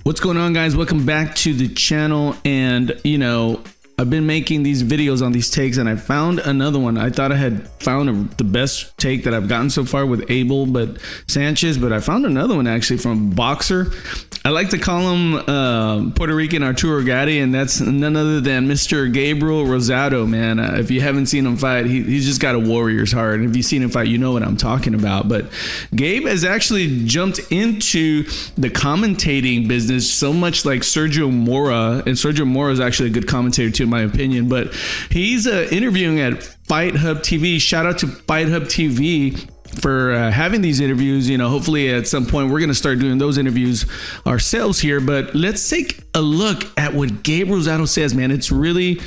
What's going on, guys? Welcome back to the channel. And I've been making these videos on these takes, and I found another one. I thought I had found the best take that I've gotten so far with Abel Sanchez, but I found another one actually from Boxer. I like to call him Puerto Rican Arturo Gatti, and that's none other than Mr. Gabriel Rosado, man. If you haven't seen him fight, he's just got a warrior's heart. And if you've seen him fight, you know what I'm talking about. But Gabe has actually jumped into the commentating business so much like Sergio Mora, and Sergio Mora is actually a good commentator too, in my opinion. But he's interviewing at Fight Hub TV. Shout out to Fight Hub TV for having these interviews. Hopefully at some point we're going to start doing those interviews ourselves here. But let's take a look at what Gabriel Rosado says, man. It's really,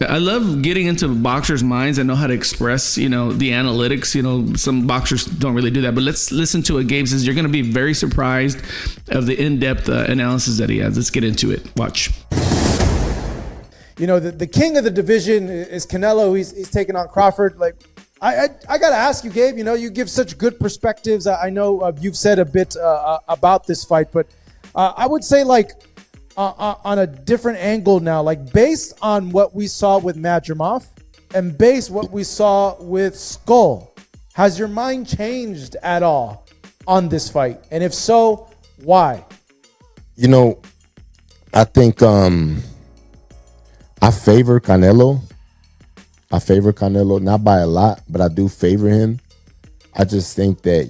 I love getting into boxers' minds. I know how to express, the analytics. Some boxers don't really do that. But let's listen to what Gabe says. You're going to be very surprised of the in-depth analysis that he has. Let's get into it. Watch. The king of the division is Canelo. He's taking on Crawford. I got to ask you, Gabe, you give such good perspectives. I know you've said a bit about this fight, but I would say on a different angle now, based on what we saw with Madrimov and based what we saw with Skull, has your mind changed at all on this fight? And if so, why? I think I favor Canelo. Not by a lot, but I do favor him. I just think that,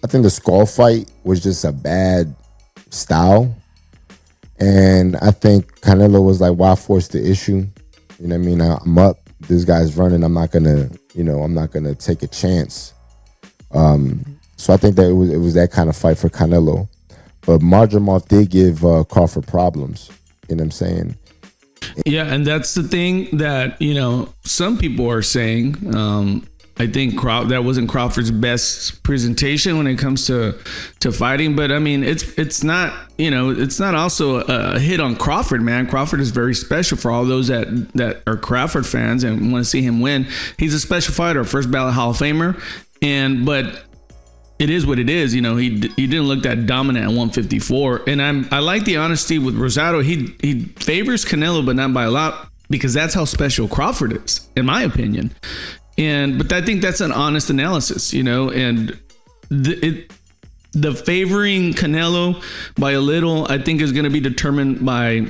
I think the Skull fight was just a bad style. And I think Canelo was like, why force the issue? You know what I mean? I'm up. This guy's running. I'm not gonna take a chance. So I think that it was that kind of fight for Canelo. But Madrimov did give Crawford problems. You know what I'm saying? Yeah, and that's the thing that, some people are saying. I think that wasn't Crawford's best presentation when it comes to fighting. But I mean, it's not, it's not also a hit on Crawford, man. Crawford is very special for all those that are Crawford fans and want to see him win. He's a special fighter, first ballot Hall of Famer. But it is what it is. He didn't look that dominant at 154. And I like the honesty with Rosado. He favors Canelo, but not by a lot, because that's how special Crawford is, in my opinion. But I think that's an honest analysis, and the favoring Canelo by a little, I think, is going to be determined by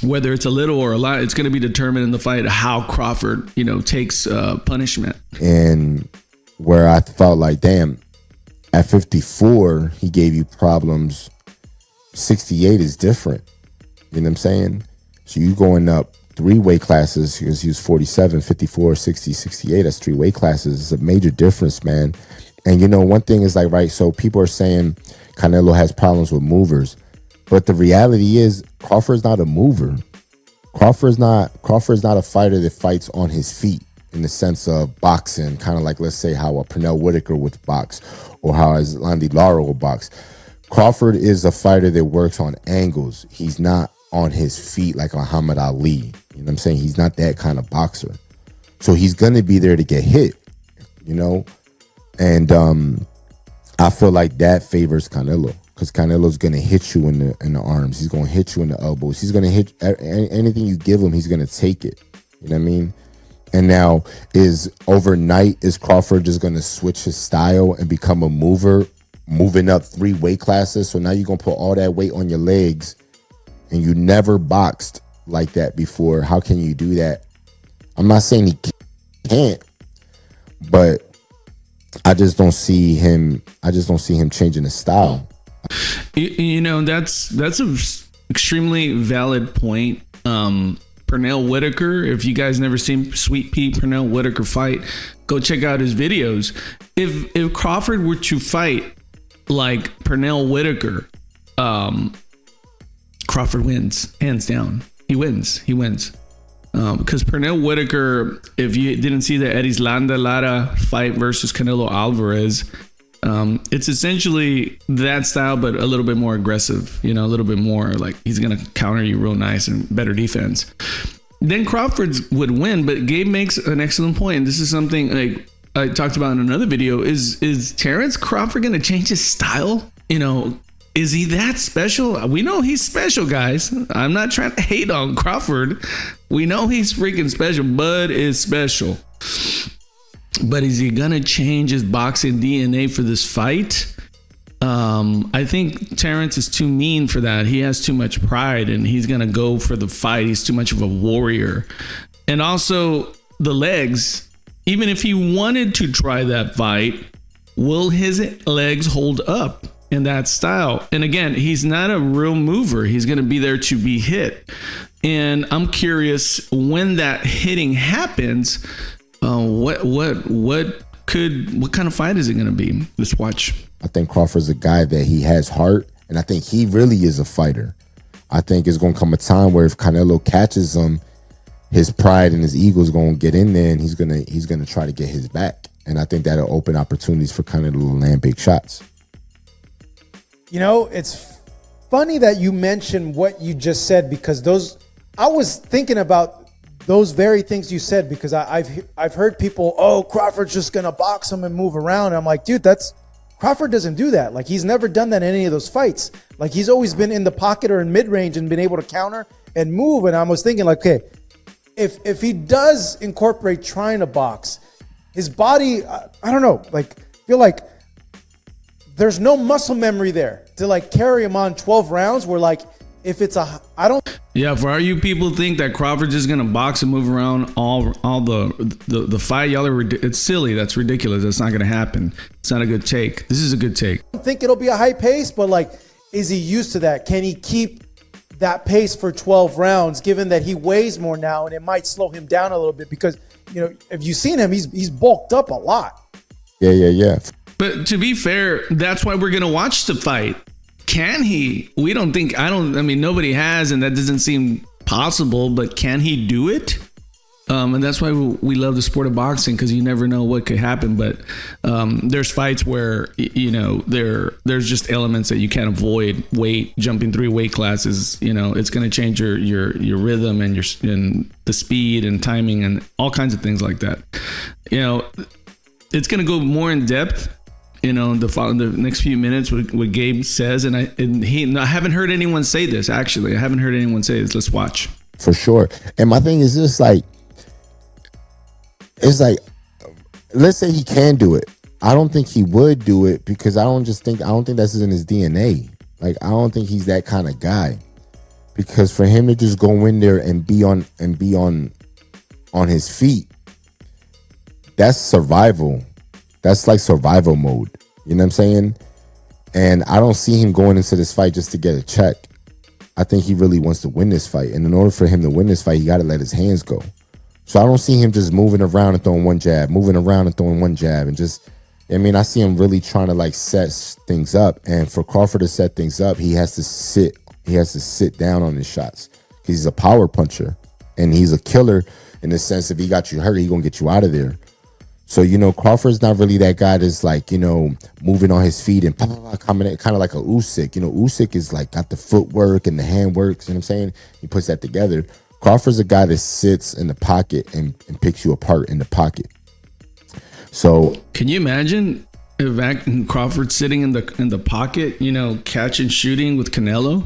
whether it's a little or a lot. It's going to be determined in the fight how Crawford, takes punishment. And where I felt like, damn, at 54, he gave you problems. 68 is different. You know what I'm saying? So you going up 3 weight classes, because he was 47, 54, 60, 68. That's 3 weight classes. It's a major difference, man. And one thing is right, so people are saying Canelo has problems with movers. But the reality is Crawford's not a mover. Crawford's not a fighter that fights on his feet in the sense of boxing, kind of like, let's say, how a Pernell Whitaker would box or how Landy Lara would box. Crawford is a fighter that works on angles. He's not on his feet like Muhammad Ali. You know what I'm saying? He's not that kind of boxer. So he's going to be there to get hit, And I feel like that favors Canelo, because Canelo's going to hit you in the arms. He's going to hit you in the elbows. He's going to hit anything you give him. He's going to take it. You know what I mean? And now is Crawford just going to switch his style and become a mover, moving up 3 weight classes? So now you're going to put all that weight on your legs, and you never boxed like that before. How can you do that? I'm not saying he can't, but I just don't see him changing his style. That's an extremely valid point. Pernell Whitaker, if you guys never seen Sweet Pea Pernell Whitaker fight, go check out his videos. If Crawford were to fight like Pernell Whitaker, Crawford wins, hands down. He wins. Because Pernell Whitaker, if you didn't see the Erislandy Lara fight versus Canelo Alvarez, it's essentially that style, but a little bit more aggressive, a little bit more like he's going to counter you real nice and better defense. Then Crawford would win, but Gabe makes an excellent point. And this is something like I talked about in another video. Is Terence Crawford going to change his style? Is he that special? We know he's special, guys. I'm not trying to hate on Crawford. We know he's freaking special. Bud is special. But is he going to change his boxing DNA for this fight? I think Terence is too mean for that. He has too much pride and he's going to go for the fight. He's too much of a warrior. And also the legs, even if he wanted to try that fight, will his legs hold up in that style? And again, he's not a real mover. He's going to be there to be hit. And I'm curious, when that hitting happens, what kind of fight is it going to be? Let's watch. I think Crawford's a guy that he has heart, and I think he really is a fighter. I think it's going to come a time where if Canelo catches him, his pride and his ego is going to get in there, and he's going to try to get his back. And I think that'll open opportunities for Canelo to land big shots. You know, it's funny that you mentioned what you just said, because I was thinking about those very things you said, because I've heard people, oh, Crawford's just gonna box him and move around. And I'm like, dude, Crawford doesn't do that. Like, he's never done that in any of those fights. Like, he's always been in the pocket or in mid-range and been able to counter and move. And I was thinking, like, okay, if he does incorporate trying to box, his body, I don't know, like, feel like there's no muscle memory there to like carry him on 12 rounds where, like, if it's yeah, for all you people think that Crawford's just gonna box and move around all the fight, y'all it's silly. That's ridiculous. That's not gonna happen. It's not a good take. This is a good take. I don't think it'll be a high pace, but like, is he used to that? Can he keep that pace for 12 rounds, given that he weighs more now and it might slow him down a little bit? Because, you know, if you've seen him, he's bulked up a lot. Yeah. But to be fair, that's why we're gonna watch the fight. Can he? I mean, nobody has, and that doesn't seem possible, but can he do it? And that's why we love the sport of boxing, because you never know what could happen. But there's fights where, you know, there's just elements that you can't avoid. Jumping 3 weight classes, you know, it's going to change your rhythm and and the speed and timing and all kinds of things like that. You know, it's going to go more in depth, you know, in the next few minutes, what Gabe says. And I haven't heard anyone say this, actually. I haven't heard anyone say this. Let's watch. For sure. And my thing is just like, it's like, let's say he can do it. I don't think he would do it, because I don't think that's in his DNA. Like, I don't think he's that kind of guy. Because for him to just go in there and be on his feet, that's survival. That's like survival mode. You know what I'm saying? And I don't see him going into this fight just to get a check. I think he really wants to win this fight. And in order for him to win this fight, he got to let his hands go. So I don't see him just moving around and throwing one jab, and just, I mean, I see him really trying to like set things up. And for Crawford to set things up, he has to sit down on his shots. He's a power puncher, and he's a killer in the sense, if he got you hurt, he's going to get you out of there. So, you know, Crawford's not really that guy that's like, you know, moving on his feet and coming in, kind of like a Usyk. You know, Usyk is like got the footwork and the handwork. You know what I'm saying? He puts that together. Crawford's a guy that sits in the pocket and picks you apart in the pocket. So, can you imagine if Crawford sitting in the pocket, you know, catch and shooting with Canelo,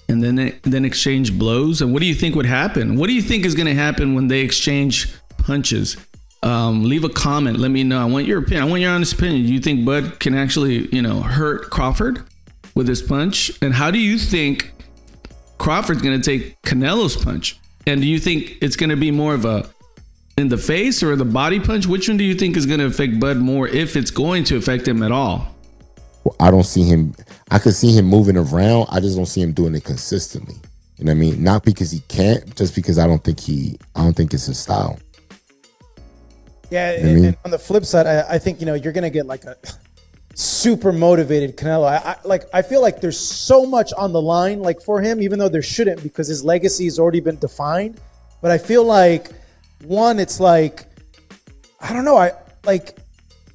and then exchange blows? And what do you think would happen? What do you think is going to happen when they exchange punches? Leave a comment. Let me know. I want your opinion. I want your honest opinion. Do you think Bud can actually, you know, hurt Crawford with his punch? And how do you think Crawford's going to take Canelo's punch? And do you think it's going to be more of a in the face or the body punch? Which one do you think is going to affect Bud more, if it's going to affect him at all? Well, I don't see him. I could see him moving around. I just don't see him doing it consistently. You know what I mean? Not because he can't, just because I don't think it's his style. Yeah, and on the flip side, I think, you know, you're gonna get like a super motivated Canelo. I feel like there's so much on the line, like, for him, even though there shouldn't, because his legacy has already been defined. But I feel like, one, it's like, I don't know,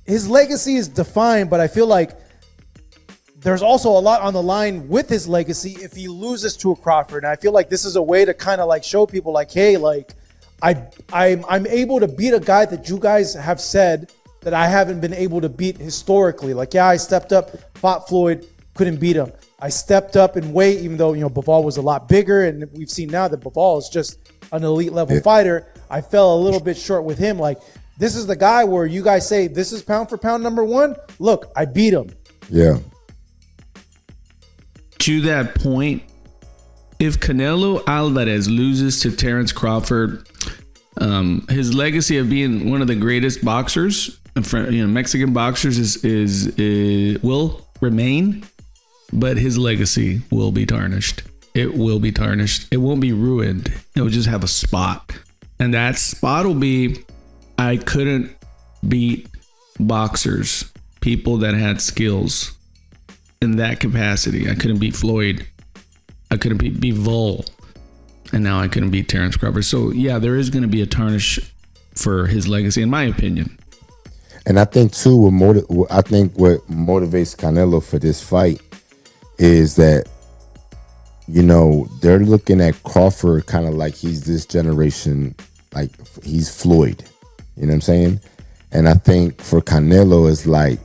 his legacy is defined, but I feel like there's also a lot on the line with his legacy if he loses to a Crawford. And I feel like this is a way to kind of like show people, like, hey, like, I'm able to beat a guy that you guys have said that I haven't been able to beat historically. Like, yeah, I stepped up, fought Floyd, couldn't beat him. I stepped up in weight, even though, Bivol was a lot bigger. And we've seen now that Bivol is just an elite level fighter. I fell a little bit short with him. Like, this is the guy where you guys say, this is pound for pound number one. Look, I beat him. Yeah. To that point, if Canelo Alvarez loses to Terence Crawford, his legacy of being one of the greatest boxers, Mexican boxers, will remain, but his legacy will be tarnished. It will be tarnished. It won't be ruined. It will just have a spot, and that spot will be, I couldn't beat boxers, people that had skills in that capacity. I couldn't beat Floyd. I couldn't beat Bivol. And now I couldn't beat Terence Crawford. So, yeah, there is going to be a tarnish for his legacy, in my opinion. And I think, too, what motivates Canelo for this fight is that, they're looking at Crawford kind of like he's this generation, like he's Floyd. You know what I'm saying? And I think for Canelo, it's like,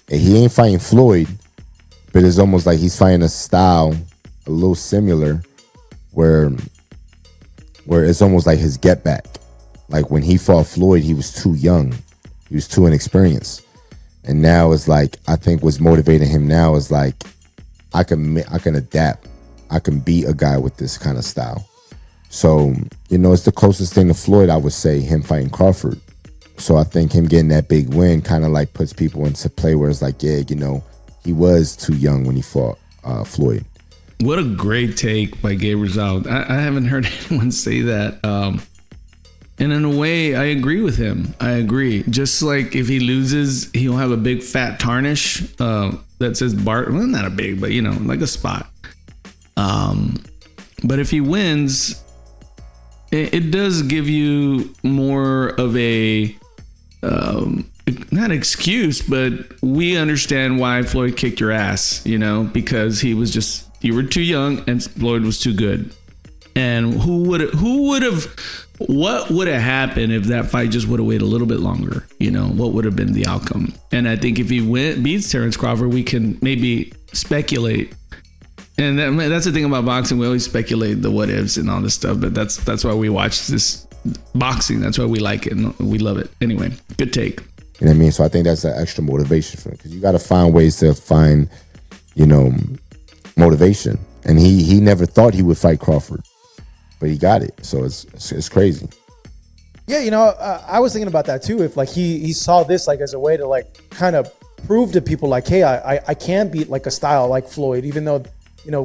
he ain't fighting Floyd, but it's almost like he's fighting a style a little similar where it's almost like his get back. Like when he fought Floyd, he was too young. He was too inexperienced. And now it's like, I think what's motivating him now is like, I can adapt. I can beat a guy with this kind of style. So, it's the closest thing to Floyd, I would say, him fighting Crawford. So I think him getting that big win kind of like puts people into play where it's like, yeah, he was too young when he fought Floyd. What a great take by Gabriel Rosado. I haven't heard anyone say that. And in a way, I agree with him. I agree. Just like if he loses, he'll have a big fat tarnish that says Bart. Well, not a big, but like a spot. But if he wins, it does give you more of a not excuse, but we understand why Floyd kicked your ass. Because he was just, you were too young and Floyd was too good. And what would have happened if that fight just would have waited a little bit longer? What would have been the outcome? And I think if he beats Terence Crawford, we can maybe speculate. And that's the thing about boxing. We always speculate the what ifs and all this stuff, but that's why we watch this boxing. That's why we like it and we love it. Anyway, good take. You know what I mean? So I think that's an extra motivation for him, because you got to find ways to find, motivation. And he never thought he would fight Crawford, but he got it. So it's crazy. Yeah, I was thinking about that too. If like he saw this like as a way to like kind of prove to people like, hey, I can beat like a style like Floyd, even though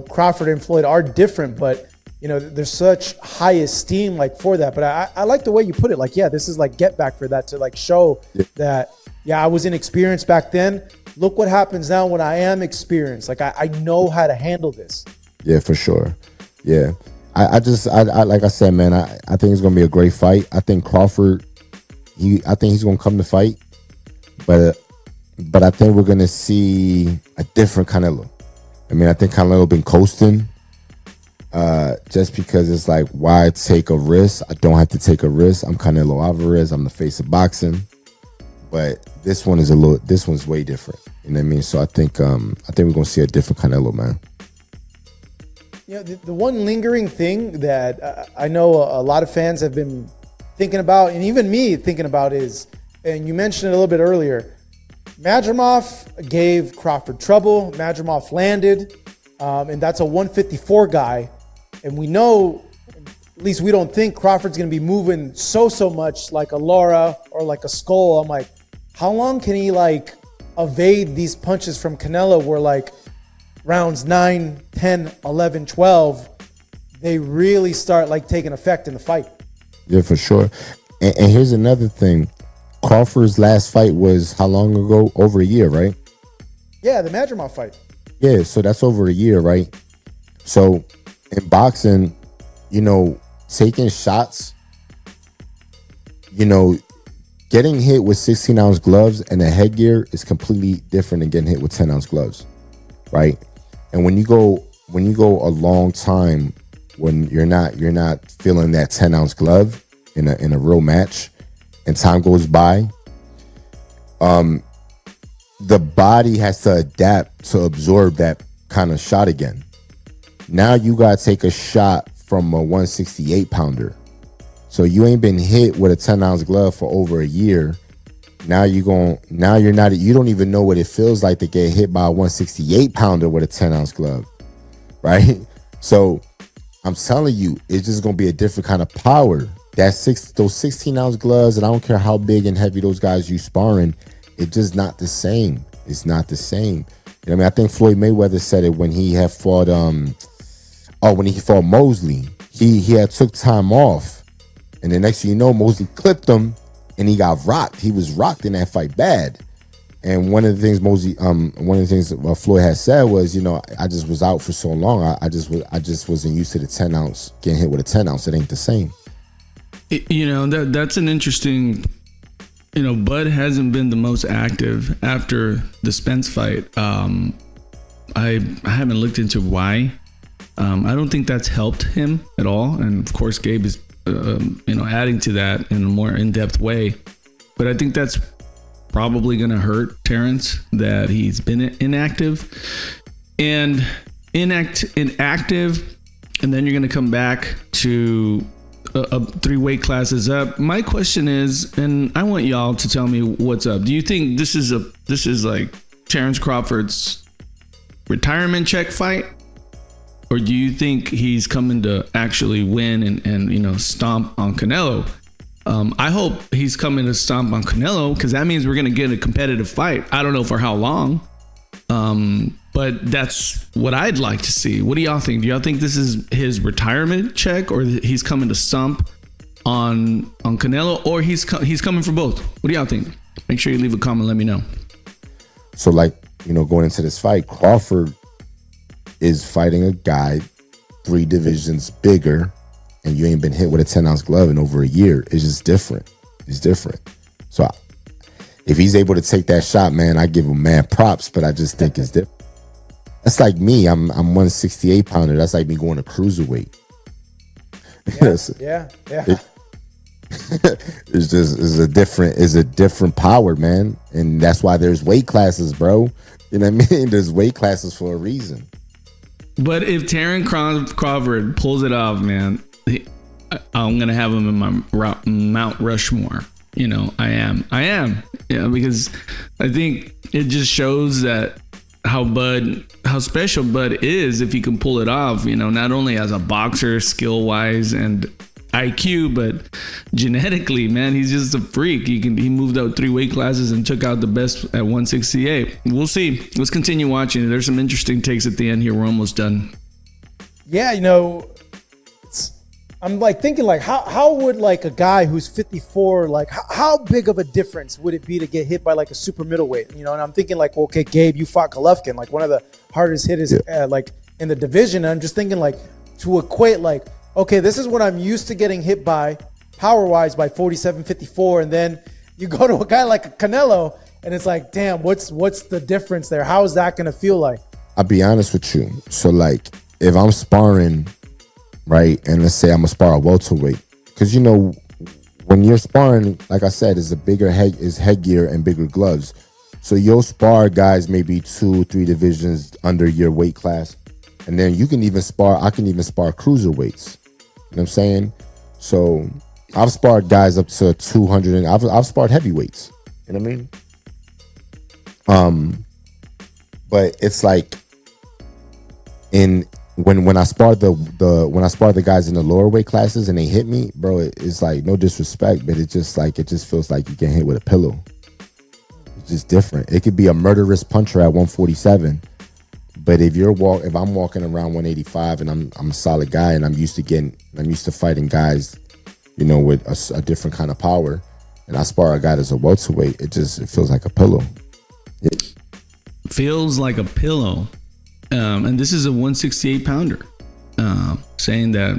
Crawford and Floyd are different, but there's such high esteem like for that. But I like the way you put it. Like, yeah, this is like get back for that, to like show that, yeah, I was inexperienced back then. Look what happens now when I am experienced. Like I know how to handle this. Yeah, for sure. Yeah. I like I said, man, I think it's gonna be a great fight. I think Crawford, I think he's gonna come to fight, but I think we're gonna see a different Canelo. I mean, I think Canelo been coasting, just because it's like, why take a risk? I don't have to take a risk. I'm Canelo Alvarez. I'm the face of boxing, but this one's way different. You know what I mean? So I think we're gonna see a different Canelo, man. The one lingering thing that I know a lot of fans have been thinking about, and even me thinking about, is, and you mentioned it a little bit earlier, Madrimov gave Crawford trouble. Madrimov landed, and that's a 154 guy. And we know, at least we don't think Crawford's going to be moving so much like a Lara or like a Skull. I'm like, how long can he like evade these punches from Canelo where like rounds 9, 10, 11, 12, they really start like taking effect in the fight? Yeah, for sure. And here's another thing. Crawford's last fight was how long ago? Over a year, right? Yeah, the Madrimov fight. Yeah, so that's over a year, right? So in boxing, taking shots, getting hit with 16-ounce gloves and a headgear is completely different than getting hit with 10-ounce gloves, right? And when you go a long time, when you're not feeling that 10-ounce glove in a real match, and time goes by, the body has to adapt to absorb that kind of shot again. Now you got to take a shot from a 168 pounder. So you ain't been hit with a 10-ounce glove for over a year. Now you don't even know what it feels like to get hit by a 168 pounder with a 10-ounce glove, right? So I'm telling you, it's just gonna be a different kind of power. Those 16-ounce gloves, and I don't care how big and heavy those guys you sparring, it's just not the same. It's not the same. You know what I mean? I think Floyd Mayweather said it when he had fought when he fought Mosley. He had took time off, and the next thing you know, Mosley clipped him and he got rocked. He was rocked in that fight bad. And one of the things Floyd had said was, I just was out for so long. I just wasn't used to the 10-ounce, getting hit with a 10-ounce. It ain't the same. That's an interesting. Bud hasn't been the most active after the Spence fight. I haven't looked into why. I don't think that's helped him at all. And of course, Gabe is, adding to that in a more in-depth way. But I think that's probably going to hurt Terence, that he's been inactive. And inactive, and then you're going to come back to 3 weight classes up. My question is, and I want y'all to tell me what's up. Do you think this is like Terence Crawford's retirement check fight? Or do you think he's coming to actually win and stomp on Canelo? I hope he's coming to stomp on Canelo, because that means we're going to get a competitive fight. I don't know for how long, but that's what I'd like to see. What do y'all think? Do y'all think this is his retirement check, or he's coming to stomp on Canelo, or he's coming for both? What do y'all think? Make sure you leave a comment. Let me know. So, going into this fight, Crawford is fighting a guy 3 divisions bigger, and you ain't been hit with a 10-ounce glove in over a year. It's just different. It's different. So if he's able to take that shot, man, I give him mad props, but I just think it's different. That's like me. I'm 168 pounder. That's like me going to cruiserweight. Yeah. It's a different power, man. And that's why there's weight classes, bro. You know what I mean? There's weight classes for a reason. But if Terence Crawford pulls it off, man, I'm going to have him in my Mount Rushmore. I am. Yeah, because I think it just shows that how special Bud is if he can pull it off, not only as a boxer, skill-wise and IQ, but genetically, man, he's just a freak. He moved out 3 weight classes and took out the best at 168. We'll see. Let's continue watching. There's some interesting takes at the end here. We're almost done. Yeah, I'm thinking how would a guy who's 54, how big of a difference would it be to get hit by a super middleweight? And I'm thinking okay, Gabe, you fought Golovkin, one of the hardest hitters in the division. And I'm just thinking to equate okay, this is what I'm used to getting hit by power-wise by 47, 54, and then you go to a guy like a Canelo, and it's damn, what's the difference there? How is that going to feel like? I'll be honest with you. So, if I'm sparring, right, and let's say I'm going to spar a welterweight, because, when you're sparring, like I said, is headgear and bigger gloves. So you'll spar guys maybe 2, 3 divisions under your weight class, and then I can even spar cruiserweights. You know what I'm saying? So I've sparred guys up to 200, and I've sparred heavyweights. You know what I mean? But it's when I spar the guys in the lower weight classes and they hit me, bro, it's no disrespect, but it just feels like you get hit with a pillow. It's just different. It could be a murderous puncher at 147. But if I'm walking around 185 and I'm a solid guy and I'm used to fighting guys, with a different kind of power, and I spar a guy that's a welterweight, it feels like a pillow. Feels like a pillow. And this is a 168 pounder, saying that,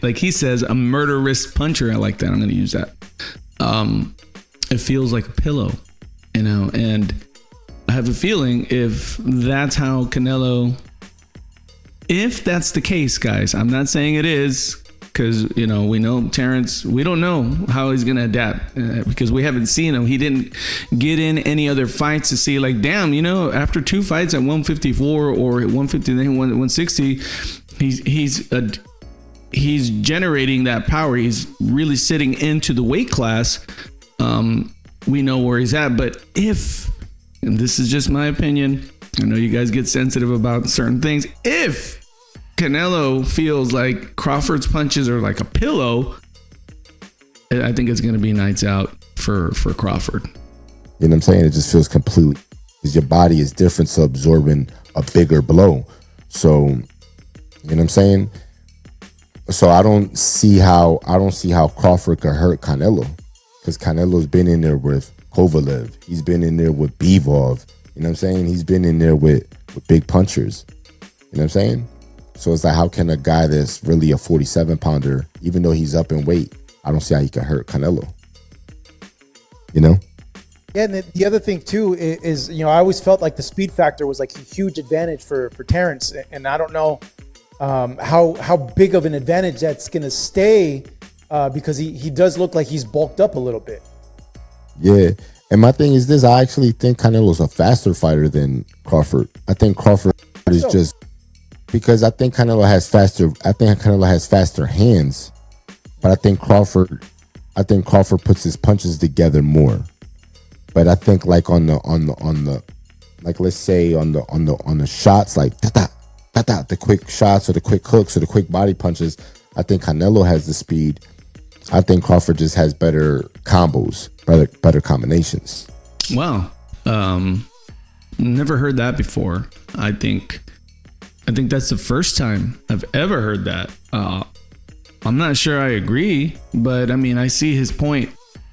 like he says, a murderous puncher. I like that. I'm going to use that. It feels like a pillow, and I have a feeling if that's how Canelo, if that's the case, guys, I'm not saying it is, because we know Terence. We don't know how he's gonna adapt because we haven't seen him. He didn't get in any other fights to see like, damn, after 2 fights at 154 or at 159, 160, he's generating that power. He's really sitting into the weight class. We know where he's at, but and this is just my opinion, I know you guys get sensitive about certain things. If Canelo feels like Crawford's punches are like a pillow, I think it's going to be nights out for Crawford. You know what I'm saying? It just feels completely, because your body is different to absorbing a bigger blow. So, you know what I'm saying? So I don't see how Crawford could hurt Canelo, because Canelo's been in there with Kovalev. He's been in there with Bivol. You know what I'm saying? He's been in there with big punchers. You know what I'm saying? So it's like, how can a guy that's really a 47-pounder, even though he's up in weight, I don't see how he can hurt Canelo. Yeah, and the other thing too is I always felt like the speed factor was like a huge advantage for Terence, and I don't know how big of an advantage that's gonna stay because he does look like he's bulked up a little bit. Yeah, and my thing is this: I actually think Canelo's a faster fighter than Crawford. I think Crawford is just because I think Canelo has faster hands, but I think Crawford puts his punches together more. But I think like on the like, let's say on the shots, like the quick shots or the quick hooks or the quick body punches, I think Canelo has the speed. I think Crawford just has better combos, better combinations. Wow. Never heard that before. I think that's the first time I've ever heard that. I'm not sure I agree, but I mean, I see his point.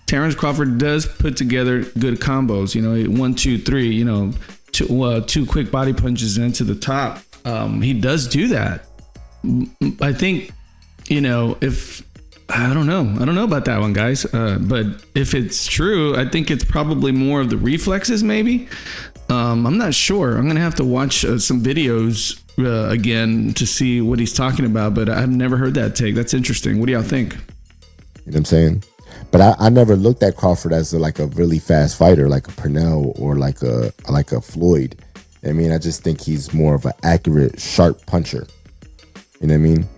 Terence Crawford does put together good combos, 1, 2, 3, two quick body punches into the top. He does do that. I think, if I don't know about that one, guys. But if it's true, I think it's probably more of the reflexes, maybe. I'm not sure. I'm gonna have to watch some videos again to see what he's talking about. But I've never heard that take. That's interesting. What do y'all think? You know what I'm saying? But I never looked at Crawford as like a really fast fighter, like a Pernell or like a Floyd. I mean, I just think he's more of an accurate, sharp puncher. You know what I mean?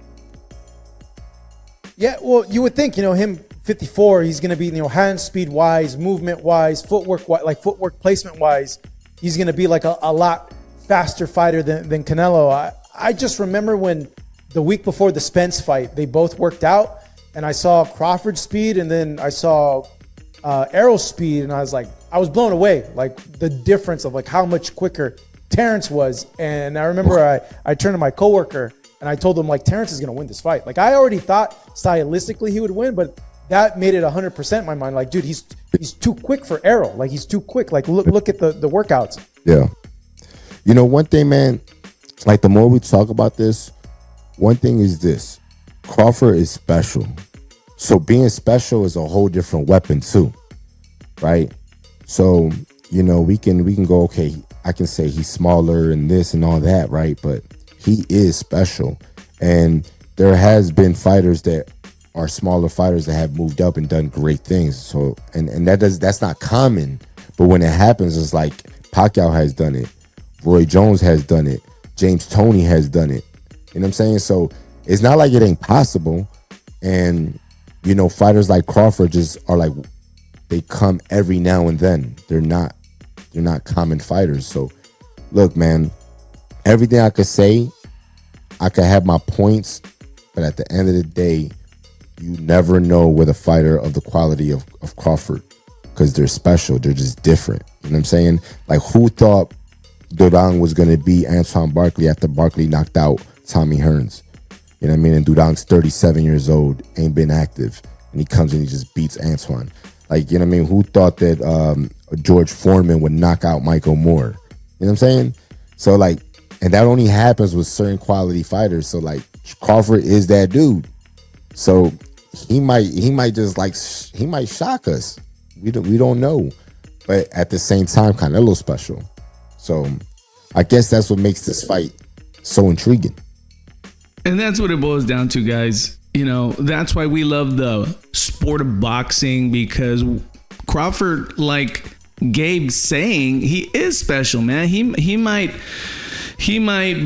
Yeah, well, you would think, him 54, he's going to be, hand speed wise, movement wise, footwork placement wise, he's going to be like a lot faster fighter than Canelo. I just remember when the week before the Spence fight, they both worked out, and I saw Crawford's speed, and then I saw Errol's speed, and I was blown away, like the difference of like how much quicker Terence was. And I remember I turned to my coworker and I told him, like, Terence is going to win this fight. Like, I already thought stylistically he would win, but that made it 100% in my mind. Like, dude, he's too quick for Errol. Like, he's too quick. Like, look at the workouts. Yeah. One thing, man, like the more we talk about this, one thing is this: Crawford is special. So being special is a whole different weapon too, right? So, we can go, okay, I can say he's smaller and this and all that, right? But he is special. And there has been fighters that are smaller fighters that have moved up and done great things. So, and that's not common. But when it happens, it's like Pacquiao has done it. Roy Jones has done it. James Toney has done it. You know what I'm saying? So it's not like it ain't possible. And, fighters like Crawford just are like, they come every now and then. They're not common fighters. So look, man, everything I could say, I could have my points, but at the end of the day, you never know with a fighter of the quality of Crawford, because they're special. They're just different. You know what I'm saying? Like, who thought Dudang was going to be Antoine Barkley after Barkley knocked out Tommy Hearns? You know what I mean? And Dudang's 37 years old, ain't been active, and he comes and he just beats Antoine. Like, you know what I mean? Who thought that George Foreman would knock out Michael Moore? You know what I'm saying? So, like, and that only happens with certain quality fighters. So, like, Crawford is that dude. So he might just like, he might shock us. We don't know. But at the same time, Canelo's special. So I guess that's what makes this fight so intriguing. And that's what it boils down to, guys. You know, that's why we love the sport of boxing, because Crawford, like Gabe's saying, he is special, man. He might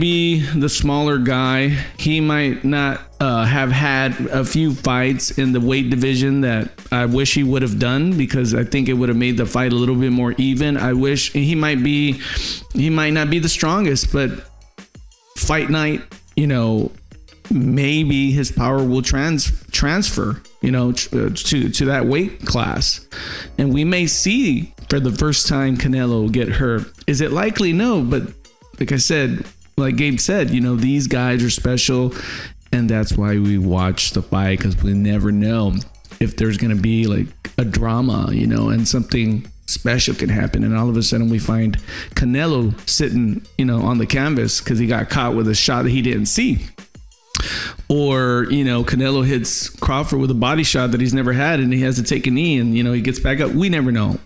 be the smaller guy. He might not have had a few fights in the weight division that I wish he would have done, because I think it would have made the fight a little bit more even. I wish he might not be the strongest, but fight night, you know, maybe his power will transfer, you know, to that weight class, and we may see for the first time Canelo get hurt. Is it likely? No, but like I said, like Gabe said, you know, these guys are special, and that's why we watch the fight, because we never know if there's gonna be like a drama, you know, and something special can happen, and all of a sudden we find Canelo sitting, you know, on the canvas because he got caught with a shot that he didn't see. Or, you know, Canelo hits Crawford with a body shot that he's never had, and he has to take a knee, and, you know, he gets back up. We never know.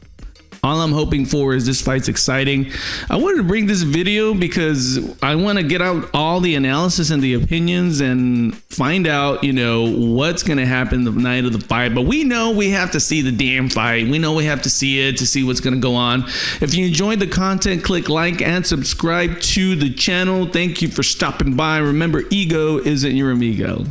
All I'm hoping for is this fight's exciting. I wanted to bring this video because I want to get out all the analysis and the opinions and find out, you know, what's going to happen the night of the fight. But we know we have to see the damn fight. We know we have to see it to see what's going to go on. If you enjoyed the content, click like and subscribe to the channel. Thank you for stopping by. Remember, ego isn't your amigo.